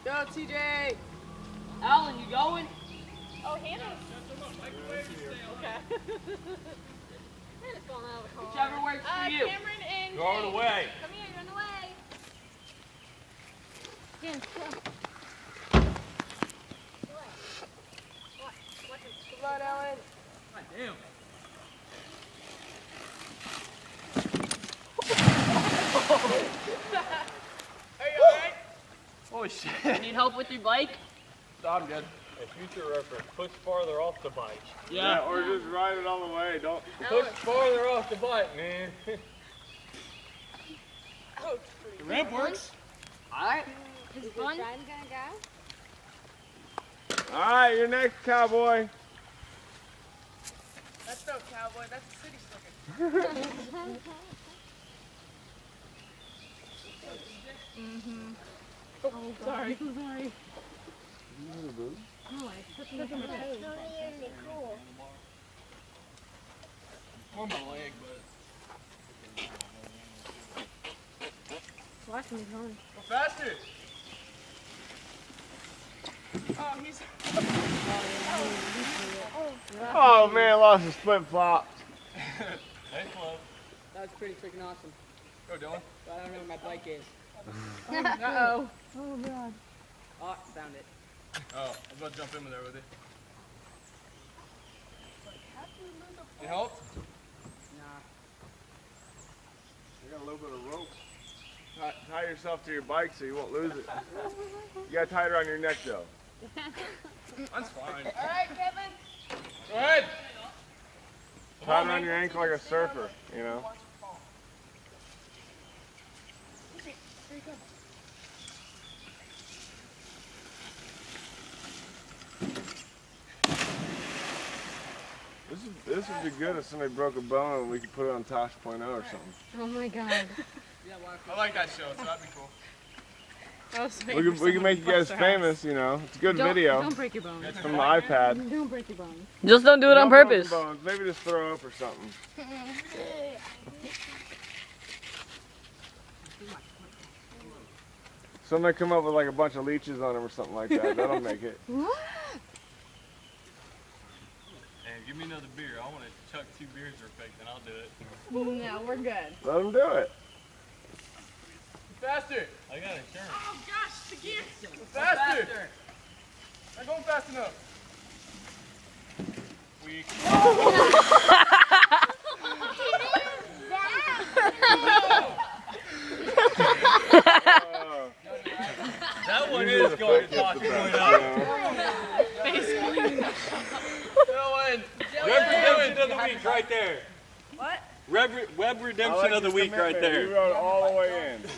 Go, TJ. Alan, you going? Oh, Hannah's. Okay. Hannah's falling out of the car. Whichever works for you. Cameron and Throw it James. away. Come here, run away. James, go. Come on, Ellen. God damn. Are you alright? Holy shit. You need help with your bike? I'm good. A future reference, push farther off the bike. Yeah. Or just ride it all the way. Don't Push farther off the bike, man. Oh, The ramp works. Alright. Is Brian gonna go? All right, you're next, cowboy. that's no cowboy. That's a city slicker. Sorry. I'm sorry. Or my leg, but. Watch me going. Go faster. Oh, he's. Oh man, lost his flip flops. Thanks, love. That was pretty freaking awesome. Go, Dylan. But I don't know where my bike is. Uh-oh. Oh god. Oh, found it. Oh, I was about to jump in there with it. You help? Nah. You got a little bit of rope. Tie yourself to your bike so you won't lose it. You gotta tie it around your neck though. That's fine. Alright, Kevin. Go ahead. Tie it around your ankle like a surfer, you know. This would be good if somebody broke a bone and we could put it on Tosh.0 or something. Oh my god. I like that show, so that'd be cool. We can make you guys famous, you know. It's a good video. Don't break your bones. It's from the iPad. Don't break your bones. Just don't do it on No broken purpose. bones. Maybe just throw up or something. Somebody come up with like a bunch of leeches on them or something like that. That'll make it. What? And give me another beer. I want to chuck 2 beers real quick, then I'll do it. No, we're good. Let them do it. Faster. I got insurance. Oh, gosh, the gear. Faster. Not going fast enough. Weak. That one is going to toss going up. Dylan. Web Redemption of the Week right there. What? Web Redemption of the Week right there. You rode all the way in.